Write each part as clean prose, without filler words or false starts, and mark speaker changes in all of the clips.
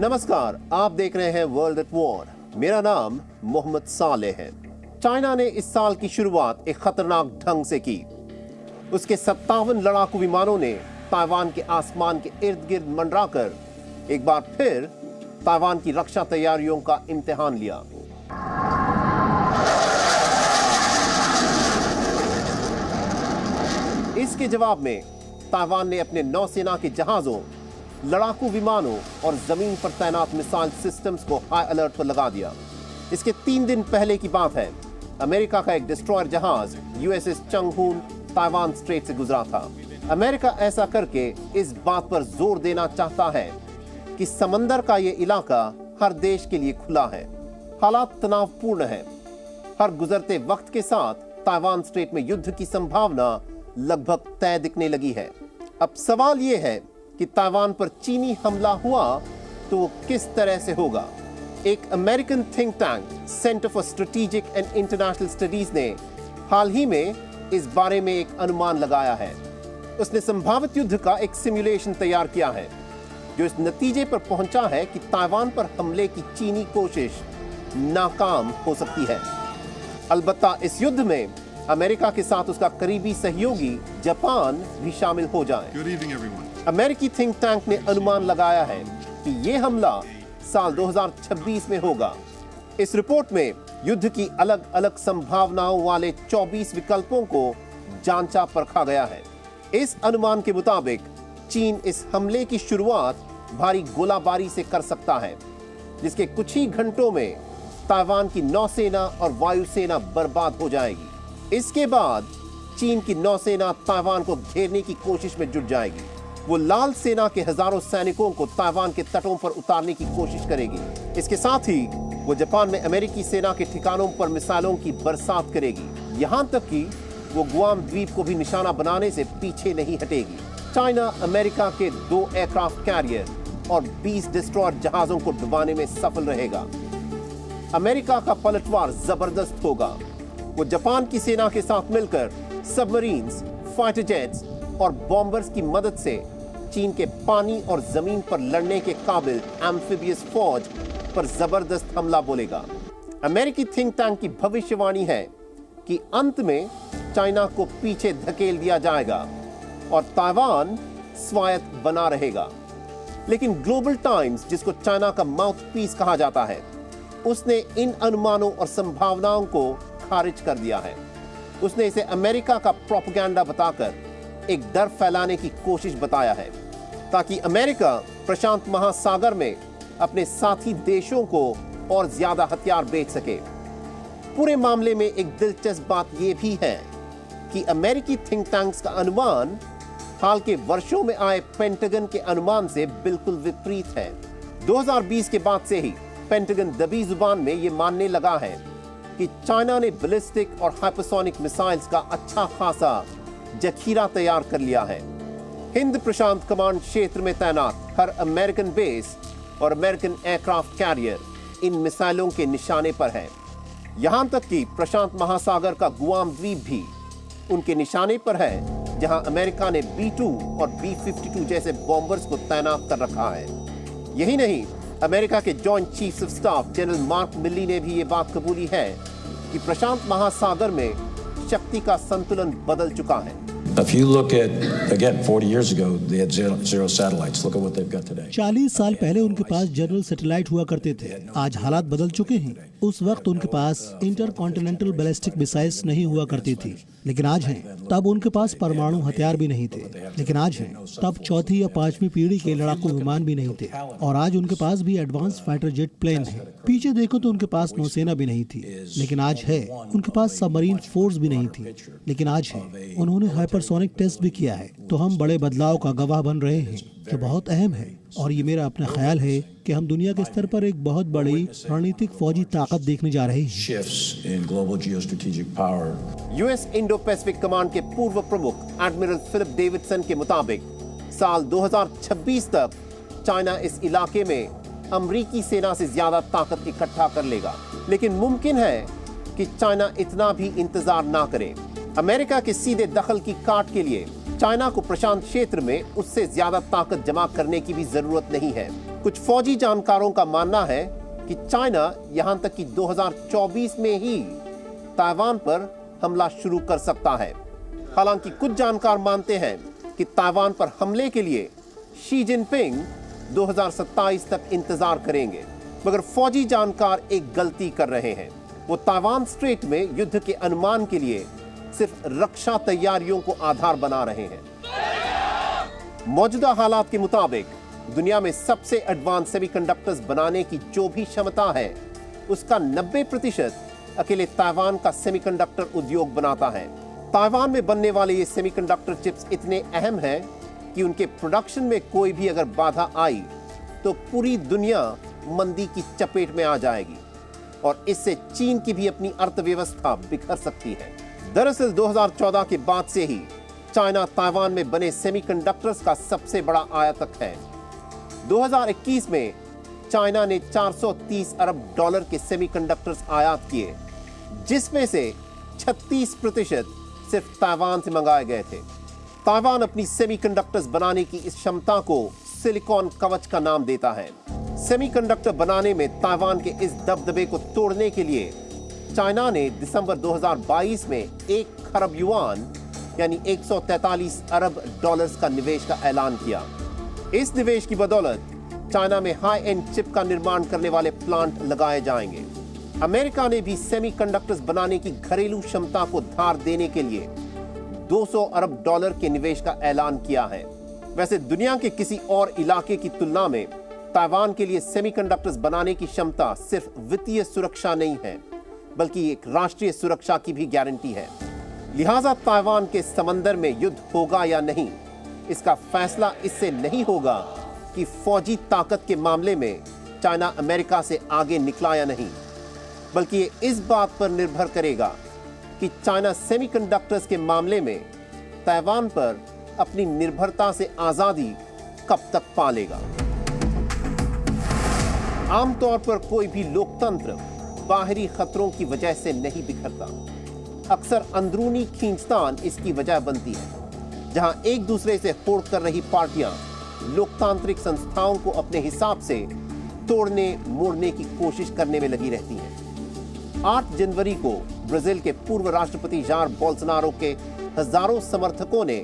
Speaker 1: नमस्कार, आप देख रहे हैं वर्ल्ड एट वॉर। मेरा नाम मोहम्मद सालेह है। चाइना ने इस साल की शुरुआत एक खतरनाक ढंग से की। उसके 57 लड़ाकू विमानों ने ताइवान के आसमान के इर्द गिर्द मंडराकर एक बार फिर ताइवान की रक्षा तैयारियों का इम्तिहान लिया। इसके जवाब में ताइवान ने अपने नौसेना के जहाजों, लड़ाकू विमानों और जमीन पर तैनात मिसाइल सिस्टम्स को हाई अलर्ट पर लगा दिया। इसके 3 दिन पहले की बात है, अमेरिका का एक डिस्ट्रॉयर जहाज USS चंगहून ताइवान स्ट्रेट से गुजरा था। अमेरिका ऐसा करके इस बात पर जोर देना चाहता है कि समंदर का ये इलाका हर देश के लिए खुला है। हालात तनावपूर्ण है। हर गुजरते वक्त के साथ ताइवान स्ट्रेट में युद्ध की संभावना लगभग तय दिखने लगी है। अब सवाल यह है कि ताइवान पर चीनी हमला हुआ तो वो किस तरह से होगा। एक American think tank centre for strategic and international studies ने हाल ही में इस बारे में एक अनुमान लगाया है। उसने संभावित युद्ध का एक सिमुलेशन तैयार किया है जो इस नतीजे पर पहुंचा है कि ताइवान पर हमले की चीनी कोशिश नाकाम हो सकती है। अलबत्ता इस युद्ध में अमेरिका के साथ उसका करीबी सहयोगी जापान भी शामिल हो जाए। अमेरिकी थिंक टैंक ने अनुमान लगाया है कि यह हमला साल 2026 में होगा। इस रिपोर्ट में युद्ध की अलग अलग संभावनाओं वाले 24 विकल्पों को जांचा परखा गया है। इस अनुमान के मुताबिक चीन इस हमले की शुरुआत भारी गोलाबारी से कर सकता है, जिसके कुछ ही घंटों में ताइवान की नौसेना और वायुसेना बर्बाद हो जाएगी। इसके बाद चीन की नौसेना ताइवान को घेरने की कोशिश में जुट जाएगी। वो लाल सेना के हजारों सैनिकों को ताइवान के तटों पर उतारने की कोशिश करेगी। इसके साथ ही वो जापान में अमेरिकी सेना के ठिकानों पर मिसाइलों की बरसात करेगी। यहां तक कि वो गुआम द्वीप को भी निशाना बनाने से पीछे नहीं हटेगी। चाइना अमेरिका के 2 एयरक्राफ्ट कैरियर और 20 डिस्ट्रॉयर जहाजों को डुबाने में सफल रहेगा। अमेरिका का पलटवार जबरदस्त होगा। वो जापान की सेना के साथ मिलकर सबमरीन्स, फाइटर जेट्स और बॉम्बर्स की मदद से चीन के पानी और जमीन पर लड़ने के काबिल एम्फिबियस फौज पर जबरदस्त हमला बोलेगा। अमेरिकी थिंक टैंक की भविष्यवाणी है कि अंत में चाइना को पीछे धकेल दिया जाएगा और ताइवान स्वायत्त बना रहेगा। लेकिन ग्लोबल टाइम्स, जिसको चाइना का माउथपीस कहा जाता है, उसने इन अनुमानों और संभावनाओं को खारिज कर दिया है। उसने इसे अमेरिका का प्रोपेगेंडा बताकर एक डर फैलाने की कोशिश बताया है ताकि अमेरिका प्रशांत महासागर में अपने साथी देशों को और ज्यादा हथियार बेच सके। पूरे मामले में एक दिलचस्प बात यह भी है कि अमेरिकी थिंक टैंक्स का अनुमान हाल के वर्षों में आए पेंटागन के अनुमान से बिल्कुल विपरीत है। 2020 के बाद से ही पेंटागन दबी जुबान में यह मानने लगा है कि चाइना ने बैलिस्टिक और हाइपरसोनिक मिसाइल्स का अच्छा खासा जखीरा तैयार कर लिया है। हिंद प्रशांत कमांड क्षेत्र में तैनात हर अमेरिकन बेस और अमेरिकन एयरक्राफ्ट कैरियर इन मिसाइलों के निशाने पर है। यहां तक कि प्रशांत महासागर का गुआम द्वीप भी उनके निशाने पर है, जहां अमेरिका ने B-2 और B-52 जैसे बॉम्बर्स को तैनात कर रखा है। यही नहीं, अमेरिका के joint chiefs of staff general mark मिली ने भी ये बात कबूली है कि प्रशांत महासागर में शक्ति का संतुलन बदल चुका है।
Speaker 2: If you look at, again, 40 years ago, they had zero satellites. Look at what they've got today.
Speaker 3: 40 साल पहले उनके पास जनरल सैटेलाइट हुआ करते थे। आज हालात बदल चुके हैं। उस वक्त उनके पास इंटरकॉन्टिनेंटल बैलिस्टिक मिसाइल्स नहीं हुआ करती थी, लेकिन आज हैं। तब उनके पास परमाणु हथियार भी नहीं थे, लेकिन आज हैं। तब 4थी या 5वीं पीढ़ी के लड़ाकू विमान भी नहीं थे, और आज उनके पास भी एडवांस फाइटर जेट प्लेन है। पीछे देखो तो उनके पास नौसेना भी नहीं थी, लेकिन आज है। उनके पास सबमरीन फोर्स भी नहीं थी, लेकिन आज है। उन्होंने हाइपरसोनिक टेस्ट भी किया है। तो हम बड़े बदलाव का गवाह बन रहे हैं, जो बहुत अहम है। और ये मेरा अपना ख्याल है कि हम दुनिया के स्तर पर एक बहुत बड़ी रणनीतिक फौजी ताकत देखने जा रहे हैं।
Speaker 1: US इंडो पैसिफिक कमांड के पूर्व प्रमुख एडमिरल फिलिप डेविडसन के मुताबिक साल 2026 तक चाइना इस इलाके में अमेरिकी सेना से ज्यादा ताकत इकट्ठा कर लेगा। लेकिन मुमकिन है कि चाइना इतना भी इंतजार ना करे। अमेरिका के सीधे दखल की काट के लिए चाइना को प्रशांत क्षेत्र में उससे ज्यादा ताकत जमा करने की भी जरूरत नहीं है। कुछ फौजी जानकारों का मानना है कि चाइना यहां तक कि 2024 में ही ताइवान पर हमला शुरू कर सकता है। हालांकि कुछ जानकार मानते हैं कि ताइवान पर हमले के लिए शी जिनपिंग 2027 तक इंतजार करेंगे। मगर फौजी जानकार एक गलती कर रहे हैं। वो ताइवान स्ट्रेट में युद्ध के अनुमान के लिए सिर्फ रक्षा तैयारियों को आधार बना रहे हैं। मौजूदा हालात के मुताबिक दुनिया में सबसे एडवांस सेमीकंडक्टर्स बनाने की जो भी क्षमता है, उसका 90% अकेले ताइवान का सेमीकंडक्टर उद्योग बनाता है। ताइवान में बनने वाले ये सेमीकंडक्टर चिप्स इतने अहम हैं कि उनके प्रोडक्शन में कोई भी अगर बाधा आई तो पूरी दुनिया मंदी की चपेट में आ जाएगी और इससे चीन की भी अपनी अर्थव्यवस्था बिखर सकती है। दरअसल 2014 के बाद से ही चाइना ताइवान में बने सेमीकंडक्टर्स का सबसे बड़ा आयातक है। 2021 में चाइना ने 430 अरब डॉलर के सेमीकंडक्टर्स आयात किए, जिसमें से 36% सिर्फ ताइवान से मंगाए गए थे। ताइवान अपनी सेमीकंडक्टर्स बनाने की इस क्षमता को सिलिकॉन कवच का नाम देता है। सेमीकंडक्टर बनाने में ताइवान के इस दबदबे को तोड़ने के लिए चाइना ने दिसंबर 2022 में 1 खरब युआन यानी 143 अरब डॉलर्स का निवेश का ऐलान किया। इस निवेश की बदौलत चाइना में हाई एंड चिप का निर्माण करने वाले प्लांट लगाए जाएंगे। अमेरिका ने भी सेमीकंडक्टर्स बनाने की घरेलू क्षमता को धार देने के लिए 200 अरब डॉलर के निवेश का ऐलान किया है। वैसे दुनिया के किसी और इलाके की तुलना में ताइवान के लिए सेमीकंडक्टर्स बनाने की क्षमता सिर्फ वित्तीय सुरक्षा नहीं है, बल्कि एक राष्ट्रीय सुरक्षा की भी गारंटी है। लिहाजा ताइवान के समंदर में युद्ध होगा या नहीं, इसका फैसला इससे नहीं होगा कि फौजी ताकत के मामले में चाइना अमेरिका से आगे निकला या नहीं, बल्कि ये इस बात पर निर्भर करेगा कि चाइना सेमीकंडक्टर्स के मामले में ताइवान पर अपनी निर्भरता से आजादी कब तक पालेगा। आमतौर पर कोई भी लोकतंत्र बाहरी खतरों की वजह से नहीं बिखरता। अक्सर अंदरूनी खींचतान इसकी वजह बनती है, जहां एक दूसरे से होड़ कर रही पार्टियां लोकतांत्रिक संस्थाओं को अपने हिसाब से तोड़ने मोड़ने की कोशिश करने में लगी रहती हैं। 8 जनवरी को ब्राजील के पूर्व राष्ट्रपति जायर बोल्सोनारो के हजारों समर्थकों ने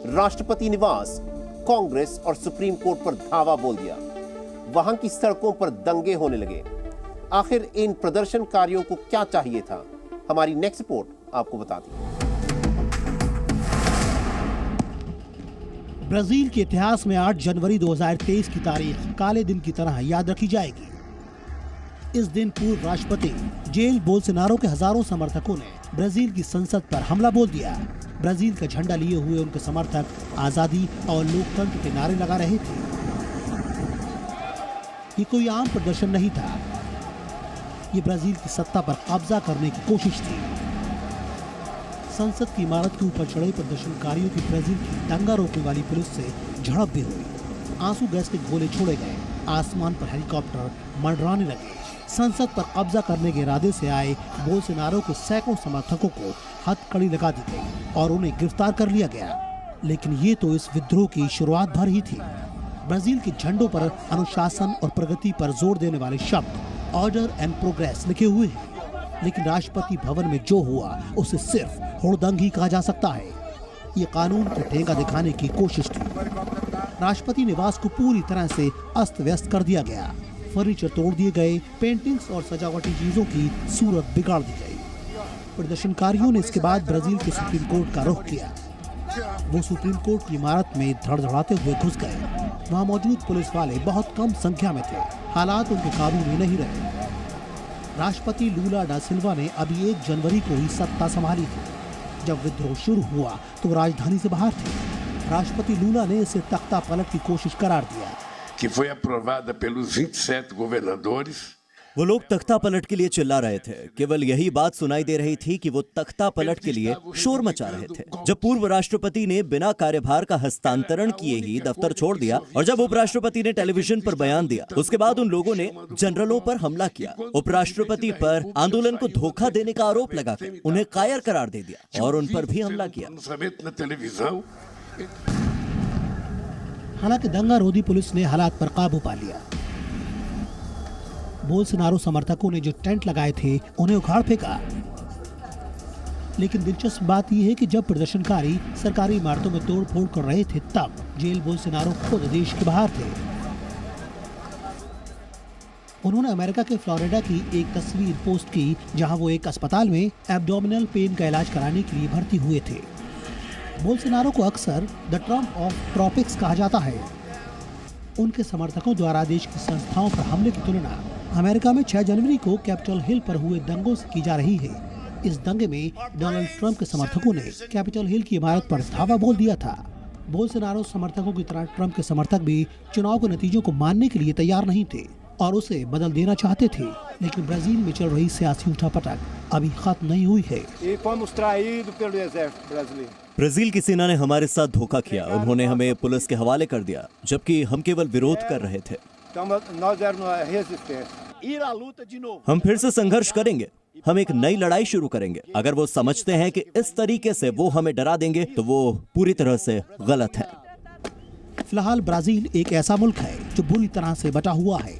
Speaker 1: राष्ट्रपति निवास, कांग्रेस और सुप्रीम कोर्ट पर धावा बोल दिया। वहां की सड़कों पर दंगे होने लगे। आखिर इन प्रदर्शनकारियों को क्या चाहिए था? हमारी नेक्स्ट रिपोर्ट आपको बताती है।
Speaker 3: ब्राजील के इतिहास में 8 जनवरी 2023 की तारीख काले दिन की तरह याद रखी जाएगी। इस दिन पूर्व राष्ट्रपति जेल बोल्सोनारो के हजारों समर्थकों ने ब्राजील की संसद पर हमला बोल दिया। ब्राजील का झंडा लिए हुए उनके समर्थक आजादी और लोकतंत्र के नारे लगा रहे थे। ये कोई आम प्रदर्शन नहीं था, ये ब्राजील की सत्ता पर कब्जा करने की कोशिश थी। संसद की इमारत के ऊपर चढ़े प्रदर्शनकारियों की ब्राजील की दंगा रोकने वाली पुलिस से झड़प भी हुई। आंसू गैस के गोले छोड़े गए, आसमान पर हेलीकॉप्टर मंडराने लगे। संसद पर कब्जा करने के इरादे से आए बोल्सोनारो के सैकड़ों समर्थकों को हथकड़ी लगा दी गई और उन्हें गिरफ्तार कर लिया गया। लेकिन ये तो इस विद्रोह की शुरुआत भर ही थी। ब्राजील के झंडों पर अनुशासन और प्रगति पर जोर देने वाले शब्द ऑर्डर एंड प्रोग्रेस लिखे हुए हैं, लेकिन राष्ट्रपति भवन में जो हुआ उसे सिर्फ हुड़दंग ही कहा जा सकता है। ये कानून का ठेंगा दिखाने की कोशिश थी। राष्ट्रपति निवास को पूरी तरह से अस्त व्यस्त कर दिया गया। फर्नीचर तोड़ दिए गए, पेंटिंग्स और सजावटी चीजों की सूरत बिगाड़ दी गई। प्रदर्शनकारियों ने इसके बाद ब्राजील के सुप्रीम कोर्ट का रुख किया। वो सुप्रीम कोर्ट की इमारत में धड़धड़ाते हुए घुस गए। वहाँ मौजूद पुलिस वाले बहुत कम संख्या में थे। हालात उनके काबू में नहीं रहे। राष्ट्रपति लूला डा सिल्वा ने अभी 1 जनवरी को ही सत्ता संभाली थी। जब विद्रोह शुरू हुआ तो राजधानी से बाहर थे। राष्ट्रपति लूला ने इसे तख्ता पलट की कोशिश करार दिया
Speaker 4: कि foi aprovada pelos 27 governadores।
Speaker 5: वो लोग तख्ता पलट के लिए चिल्ला रहे थे। केवल यही बात सुनाई दे रही थी कि वो तख्ता पलट के लिए शोर मचा रहे थे। जब पूर्व राष्ट्रपति ने बिना कार्यभार का हस्तांतरण किए ही दफ्तर छोड़ दिया और जब उपराष्ट्रपति ने टेलीविजन पर बयान दिया, उसके बाद उन लोगों ने जनरलों पर हमला किया। उपराष्ट्रपति पर आंदोलन को धोखा देने का आरोप लगाकर उन्हें कायर करार दे दिया और उन पर भी हमला किया।
Speaker 3: हालांकि दंगा रोधी पुलिस ने हालात पर काबू पा लिया। बोल्सोनारो समर्थकों ने जो टेंट लगाए थे उन्हें उखाड़ फेंका। लेकिन दिलचस्प बात यह है कि जब प्रदर्शनकारी सरकारी इमारतों में तोड़फोड़ कर रहे थे तब जेल बोल्सोनारो खुद देश के बाहर थे। उन्होंने अमेरिका के फ्लोरिडा की एक तस्वीर पोस्ट की जहां वो एक अस्पताल में एब्डोमिनल पेन का इलाज कराने के लिए भर्ती हुए थे। बोल्सोनारो को अक्सर द ट्रम्प ऑफ ट्रॉपिक्स कहा जाता है। उनके समर्थकों द्वारा देश की संस्थाओं पर हमले की तुलना अमेरिका में 6 जनवरी को कैपिटल हिल पर हुए दंगों से की जा रही है। इस दंगे में डोनाल्ड ट्रंप के समर्थकों ने कैपिटल हिल की इमारत पर धावा बोल दिया था। बोल्सोनारो समर्थकों की तरह ट्रंप के समर्थक भी चुनाव के नतीजों को मानने के लिए तैयार नहीं थे और उसे बदल देना चाहते थे। लेकिन ब्राजील में चल रही सियासी उठापटक अभी खत्म नहीं हुई है।
Speaker 5: ब्राजील की सेना ने हमारे साथ धोखा किया। उन्होंने हमें पुलिस के हवाले कर दिया, जबकि हम केवल विरोध कर रहे थे। हम फिर से संघर्ष करेंगे। हम एक नई लड़ाई शुरू करेंगे। अगर वो समझते हैं कि इस तरीके से वो हमें डरा देंगे तो वो पूरी तरह से गलत है।
Speaker 3: फिलहाल ब्राजील एक ऐसा मुल्क है जो बुरी तरह से बटा हुआ है।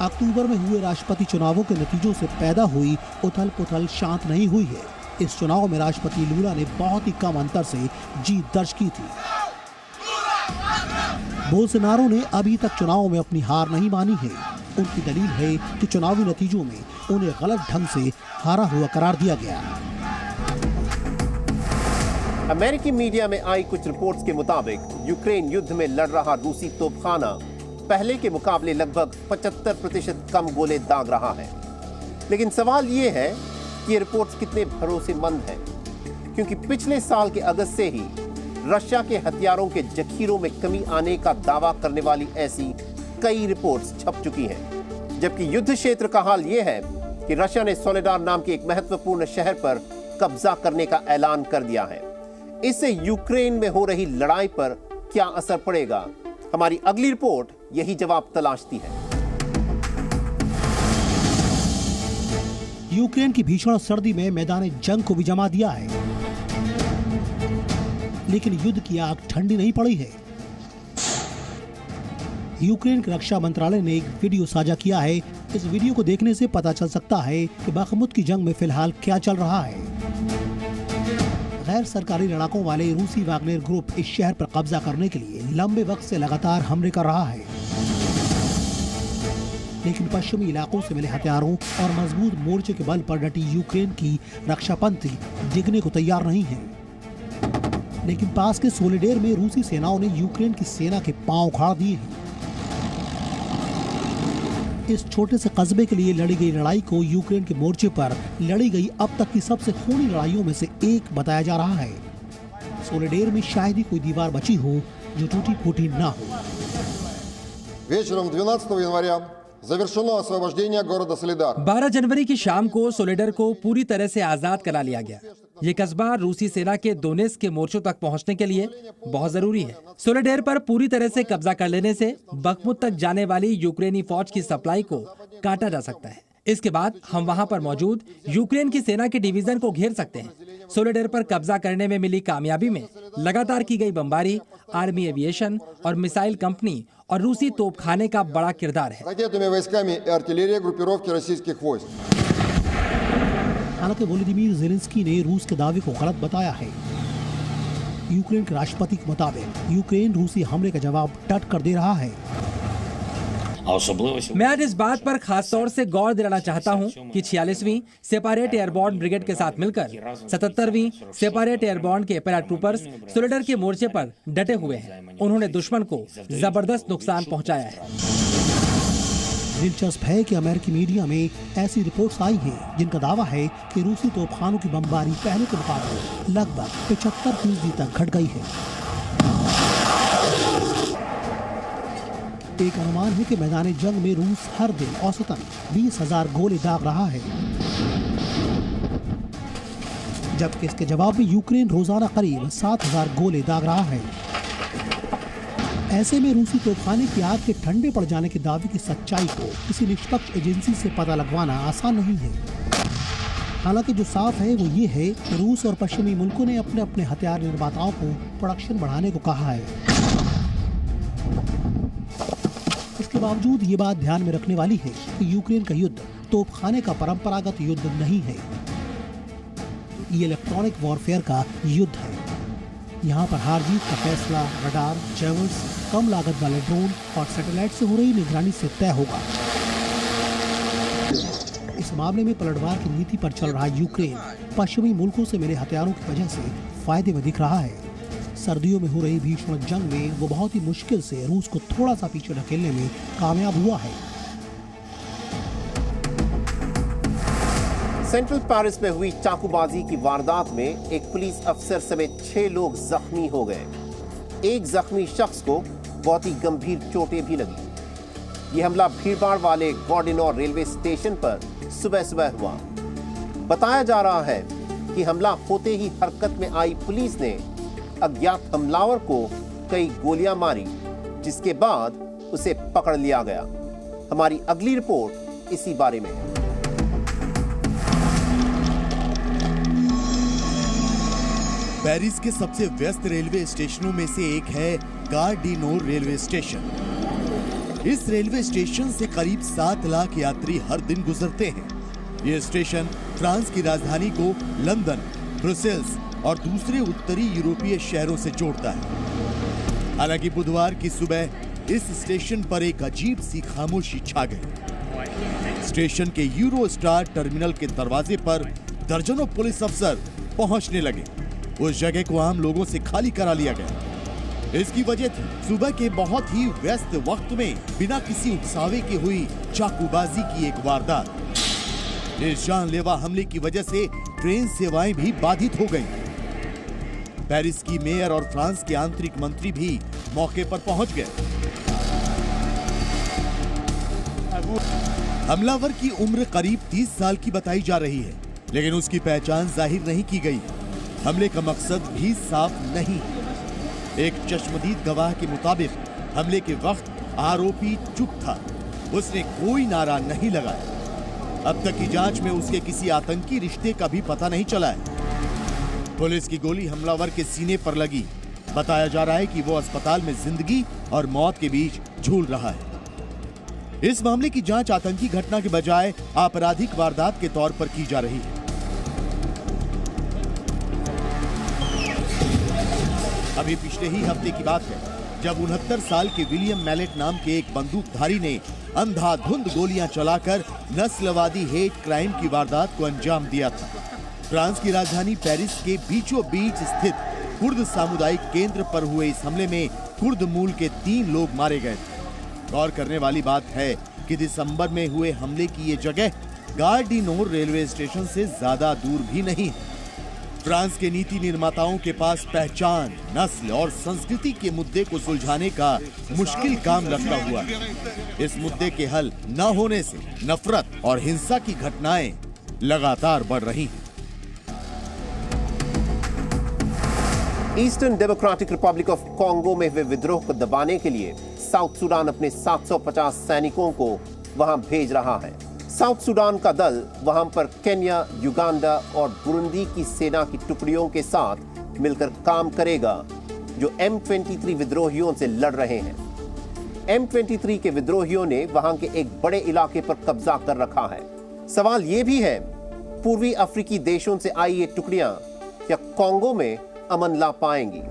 Speaker 3: अक्टूबर में हुए राष्ट्रपति चुनावों के नतीजों से पैदा हुई उथल पुथल शांत नहीं हुई है। इस चुनाव में राष्ट्रपति लूला ने बहुत ही कम अंतर से जीत दर्ज की थी। बोल्सोनारो ने अभी तक चुनाव में अपनी हार नहीं मानी है। उनकी दलील है कि चुनावी नतीजों में उन्हें गलत ढंग से हारा हुआ करार दिया गया।
Speaker 1: अमेरिकी मीडिया में आई कुछ रिपोर्ट्स के मुताबिक यूक्रेन युद्ध में लड़ रहा रूसी तोपखाना पहले के मुकाबले लगभग 75% कम गोले दाग रहा है। लेकिन सवाल ये है कि ये रिपोर्ट्स कितने भरोसेमंद हैं, क्योंकि पिछले साल के अगस्त से ही रशिया के हथियारों के जखीरों में कमी आने का दावा करने वाली ऐसी कई रिपोर्ट्स छप चुकी हैं। जबकि युद्ध क्षेत्र का हाल यह है कि रशिया ने सोलेडार नाम के एक महत्वपूर्ण शहर पर कब्जा करने का ऐलान कर दिया है। इससे यूक्रेन में हो रही लड़ाई पर क्या असर पड़ेगा? हमारी अगली रिपोर्ट यही जवाब तलाशती है।
Speaker 3: यूक्रेन की भीषण सर्दी में मैदान जंग को भी जमा दिया है, लेकिन युद्ध की आग ठंडी नहीं पड़ी है। यूक्रेन के रक्षा मंत्रालय ने एक वीडियो साझा किया है। इस वीडियो को देखने से पता चल सकता है कि बखमुत की जंग में फिलहाल क्या चल रहा है। गैर सरकारी लड़ाकों वाले रूसी वागनेर ग्रुप इस शहर पर कब्जा करने के लिए लंबे वक्त से लगातार हमले कर रहा है, लेकिन पश्चिमी इलाकों से मिले हथियारों और मजबूत मोर्चे के बल पर डटी यूक्रेन की रक्षा पंक्ति डिगने को तैयार नहीं है। लेकिन पास के सोलेडेर में रूसी सेनाओं ने यूक्रेन की सेना के पांव उखाड़ दिए हैं। इस छोटे से कस्बे के लिए लड़ी गई लड़ाई को यूक्रेन के मोर्चे पर लड़ी गई अब तक की सबसे खूनी लड़ाइयों में से एक बताया जा रहा है। सोलेडेर में शायद ही कोई दीवार बची हो जो टूटी फूटी ना हो।
Speaker 6: Вечером 12 января завершено освобождение города Солидар।
Speaker 7: 12 जनवरी की शाम को सोलेडर को पूरी तरह से आजाद करा लिया गया। ये कस्बा रूसी सेना के दोनेत्स्क के मोर्चों तक पहुंचने के लिए बहुत जरूरी है। सोलेडर पर पूरी तरह से कब्जा कर लेने से बखमुत तक जाने वाली यूक्रेनी फौज की सप्लाई को काटा जा सकता है। इसके बाद हम वहां पर मौजूद यूक्रेन की सेना के डिवीजन को घेर सकते हैं। सोलेडर पर कब्जा करने में मिली कामयाबी में लगातार की गई बमबारी, आर्मी एविएशन और मिसाइल कंपनी और रूसी तोपखाने का बड़ा किरदार है।
Speaker 3: हालांकि वोलोदिमीर ज़ेलेंस्की ने रूस के दावे को गलत बताया है। यूक्रेन के राष्ट्रपति के मुताबिक यूक्रेन रूसी हमले का जवाब डट कर दे रहा है।
Speaker 7: मैं आज इस बात पर खास तौर से गौर दिलाना चाहता हूं कि 46वीं सेपारेट एयरबॉर्न ब्रिगेड के साथ मिलकर 77वीं सेपारेट एयरबॉर्न के पैराट्रूपर्स सोलेडर के मोर्चे पर डटे हुए हैं। उन्होंने दुश्मन को जबरदस्त नुकसान पहुंचाया है।
Speaker 3: दिलचस्प है कि अमेरिकी मीडिया में ऐसी रिपोर्ट्स आई हैं जिनका दावा है कि रूसी तोपखानों की बमबारी पहले के मुकाबले लगभग 75% तक घट गई है। एक अनुमान है कि मैदान जंग में रूस हर दिन औसतन 20,000 गोले दाग रहा है, जबकि इसके जवाब में यूक्रेन रोजाना करीब 7,000 गोले दाग रहा है। ऐसे में रूसी तोपखाने की आग के ठंडे पड़ जाने के दावे की सच्चाई को किसी निष्पक्ष एजेंसी से पता लगवाना आसान नहीं है। हालांकि जो साफ है वो ये है कि रूस और पश्चिमी मुल्कों ने अपने अपने हथियार निर्माताओं को प्रोडक्शन बढ़ाने को कहा है। बावजूद ये बात ध्यान में रखने वाली है कि यूक्रेन का युद्ध तोपखाने का परंपरागत युद्ध नहीं है, ये इलेक्ट्रॉनिक वॉरफेयर का युद्ध है। यहाँ पर हार जीत का फैसला रडार, जैमर्स, कम लागत वाले ड्रोन और सैटेलाइट से हो रही निगरानी से तय होगा। इस मामले में पलटवार की नीति पर चल रहा यूक्रेन पश्चिमी मुल्कों से मिले हथियारों की वजह से फायदे में दिख रहा है। सर्दियों में हो रही भीषण जंग में वो बहुत ही मुश्किल से रूस को थोड़ा सा पीछे ढकेलने में कामयाब हुआ है।
Speaker 1: सेंट्रल पेरिस में हुई चाकूबाजी की वारदात में एक पुलिस अफसर समेत 6 लोग जख्मी हो गए। एक जख्मी शख्स को बहुत ही गंभीर चोटें भी लगी। यह हमला भीड़भाड़ वाले गॉर्डिनोर रेलवे स्टेशन पर सुबह सुबह हुआ। बताया जा रहा है कि हमला होते ही हरकत में आई पुलिस ने अज्ञात हमलावर को कई गोलियां मारी, जिसके बाद उसे पकड़ लिया गया। हमारी अगली रिपोर्ट इसी बारे में है।
Speaker 8: पेरिस के सबसे व्यस्त रेलवे स्टेशनों में से एक है गार डी नोर रेलवे स्टेशन। इस रेलवे स्टेशन से करीब 7 लाख यात्री हर दिन गुजरते हैं। यह स्टेशन फ्रांस की राजधानी को लंदन, ब्रुसेल्स और दूसरे उत्तरी यूरोपीय शहरों से जोड़ता है। हालांकि बुधवार की सुबह इस स्टेशन पर एक अजीब सी खामोशी छा गई। स्टेशन के यूरो स्टार टर्मिनल के दरवाजे पर दर्जनों पुलिस अफसर पहुंचने लगे। उस जगह को आम लोगों से खाली करा लिया गया। इसकी वजह थी सुबह के बहुत ही व्यस्त वक्त में बिना किसी उकसावे के हुई चाकूबाजी की एक वारदात। इस जानलेवा हमले की वजह से ट्रेन सेवाएं भी बाधित हो गईं। पेरिस की मेयर और फ्रांस के आंतरिक मंत्री भी मौके पर पहुंच गए। हमलावर की उम्र करीब 30 साल की बताई जा रही है, लेकिन उसकी पहचान जाहिर नहीं की गई। हमले का मकसद भी साफ नहीं। एक चश्मदीद गवाह के मुताबिक हमले के वक्त आरोपी चुप था, उसने कोई नारा नहीं लगाया। अब तक की जांच में उसके किसी आतंकी रिश्ते का भी पता नहीं चला है। पुलिस की गोली हमलावर के सीने पर लगी। बताया जा रहा है कि वो अस्पताल में जिंदगी और मौत के बीच झूल रहा है। इस मामले की जांच आतंकी घटना के बजाय आपराधिक वारदात के तौर पर की जा रही है। अभी पिछले ही हफ्ते की बात है जब 69 साल के विलियम मैलेट नाम के एक बंदूकधारी ने अंधाधुंध गोलियां चलाकर नस्लवादी हेट क्राइम की वारदात को अंजाम दिया था। फ्रांस की राजधानी पेरिस के बीचों बीच स्थित कुर्द सामुदायिक केंद्र पर हुए इस हमले में कुर्द मूल के 3 लोग मारे गए थे। गौर करने वाली बात है कि दिसंबर में हुए हमले की ये जगह गार डी नोर रेलवे स्टेशन से ज्यादा दूर भी नहीं है। फ्रांस के नीति निर्माताओं के पास पहचान, नस्ल और संस्कृति के मुद्दे को सुलझाने का मुश्किल काम रखा हुआ है। इस मुद्दे के हल न होने से नफरत और हिंसा की घटनाएं लगातार बढ़ रही हैं।
Speaker 1: Eastern democratic Republic of Congo में हुए विद्रोह को दबाने के लिए साउथ सूडान अपने 750 सैनिकों को वहां भेज रहा है। साउथ सूडान का दल वहां पर केन्या, युगांडा और बुरुंडी की सेना की टुकड़ियों के साथ मिलकर काम करेगा, जो M23 विद्रोहियों से लड़ रहे हैं। M23 के विद्रोहियों ने वहां के एक बड़े इलाके पर कब्जा कर रखा है। सवाल यह भी है, पूर्वी अफ्रीकी देशों से आई ये टुकड़ियां क्या कॉन्गो में अमन ला पाएंगी?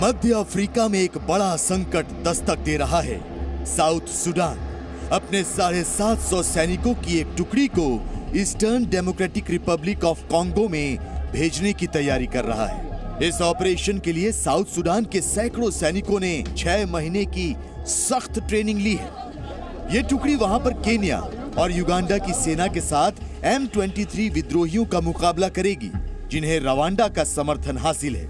Speaker 8: मध्य अफ्रीका में एक बड़ा संकट दस्तक दे रहा है। साउथ सूडान अपने 750 सैनिकों की एक टुकड़ी को eastern democratic Republic of Congo में भेजने की तैयारी कर रहा है। इस ऑपरेशन के लिए साउथ सूडान के सैकड़ों सैनिकों ने 6 महीने की सख्त ट्रेनिंग ली है। ये टुकड़ी वहां पर केन्या और युगांडा की सेना के साथ M23 विद्रोहियों का मुकाबला करेगी, जिन्हें रवांडा का समर्थन हासिल है।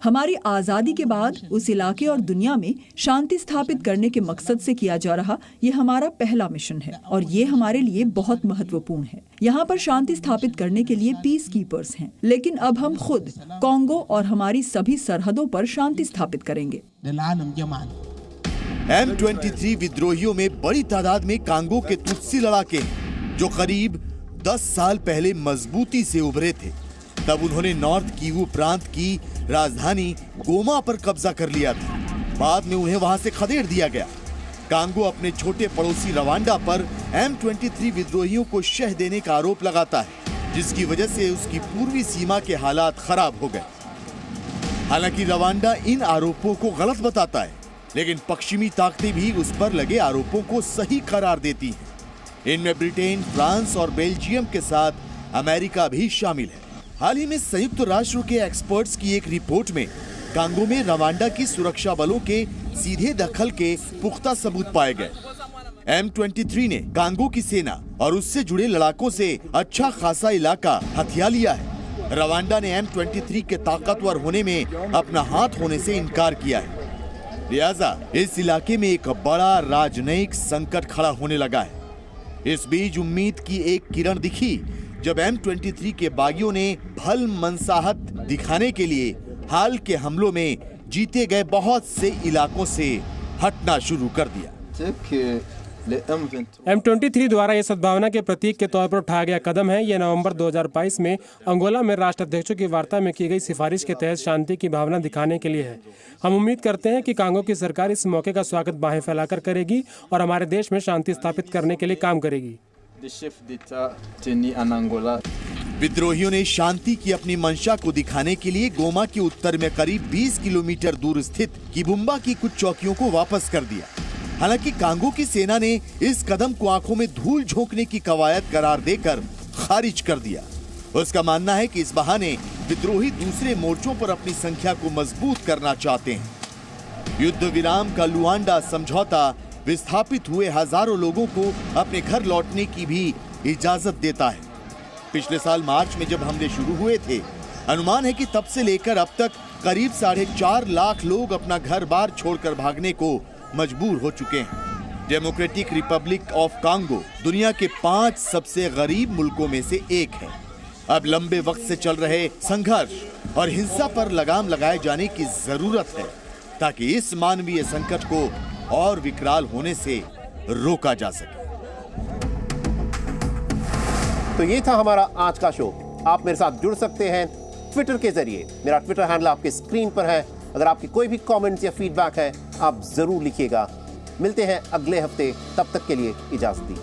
Speaker 9: हमारी आजादी के बाद उस इलाके और दुनिया में शांति स्थापित करने के मकसद से किया जा रहा ये हमारा पहला मिशन है और ये हमारे लिए बहुत महत्वपूर्ण है। यहाँ पर शांति स्थापित करने के लिए पीस कीपर्स हैं, लेकिन अब हम खुद कॉन्गो और हमारी सभी सरहदों पर शांति स्थापित करेंगे।
Speaker 8: M23 विद्रोहियों में बड़ी तादाद में कांगो के तुत्सी लड़ाके हैं, जो करीब 10 साल पहले मजबूती से उभरे थे। तब उन्होंने नॉर्थ कीवू प्रांत की राजधानी गोमा पर कब्जा कर लिया था। बाद में उन्हें वहां से खदेड़ दिया गया। कांगो अपने छोटे पड़ोसी रवांडा पर M23 विद्रोहियों को शह देने का आरोप लगाता है, जिसकी वजह से उसकी पूर्वी सीमा के हालात खराब हो गए। हालांकि रवांडा इन आरोपों को गलत बताता है, लेकिन पश्चिमी ताकतें भी उस पर लगे आरोपों को सही करार देती हैं। इनमें ब्रिटेन, फ्रांस और बेल्जियम के साथ अमेरिका भी शामिल है। हाल ही में संयुक्त राष्ट्र के एक्सपर्ट्स की एक रिपोर्ट में कांगो में रवांडा की सुरक्षा बलों के सीधे दखल के पुख्ता सबूत पाए गए। M23 ने कांगो की सेना और उससे जुड़े लड़ाकों से अच्छा खासा इलाका हथिया लिया है। रवांडा ने M23 के ताकतवर होने में अपना हाथ होने से इनकार किया है। लिहाजा इस इलाके में एक बड़ा राजनयिक संकट खड़ा होने लगा है। इस बीच उम्मीद की एक किरण दिखी जब M23 के बागियों ने भल मनसाहत दिखाने के लिए हाल के हमलों में जीते गए बहुत से इलाकों से हटना शुरू कर दिया।
Speaker 10: M23 द्वारा ये सद्भावना के प्रतीक के तौर पर उठाया गया कदम है। यह नवंबर 2022 में अंगोला में राष्ट्राध्यक्षों की वार्ता में की गई सिफारिश के तहत शांति की भावना दिखाने के लिए है। हम उम्मीद करते हैं कि कांगो की सरकार इस मौके का स्वागत बाहें फैलाकर करेगी और हमारे देश में शांति स्थापित करने के लिए काम करेगी।
Speaker 8: विद्रोहियों ने शांति की अपनी मंशा को दिखाने के लिए गोमा के उत्तर में करीब 20 किलोमीटर दूर स्थित किबुम्बा की कुछ चौकियों को वापस कर दिया। हालांकि कांगो की सेना ने इस कदम को आंखों में धूल झोंकने की कवायद करार देकर खारिज कर दिया। उसका मानना है कि इस बहाने विद्रोही दूसरे मोर्चों पर अपनी संख्या को मजबूत करना चाहते हैं। युद्ध विराम का लुआंडा समझौता विस्थापित हुए हजारों लोगों को अपने घर लौटने की भी इजाजत देता है। पिछले साल मार्च में जब हमले शुरू हुए थे, अनुमान है कि तब से लेकर अब तक करीब 4.5 लाख लोग अपना घर बार छोड़कर भागने को मजबूर हो चुके हैं। डेमोक्रेटिक रिपब्लिक ऑफ कांगो दुनिया के 5 सबसे गरीब मुल्कों में से एक है। अब लंबे वक्त से चल रहे संघर्ष और हिंसा पर लगाम लगाए जाने की जरूरत है, ताकि इस मानवीय संकट को और विकराल होने से रोका जा सके।
Speaker 1: तो ये था हमारा आज का शो। आप मेरे साथ जुड़ सकते हैं ट्विटर के जरिए। मेरा ट्विटर हैंडल आपके स्क्रीन पर है। अगर आपके कोई भी कमेंट्स या फीडबैक है, आप जरूर लिखिएगा। मिलते हैं अगले हफ्ते, तब तक के लिए इजाजत दी।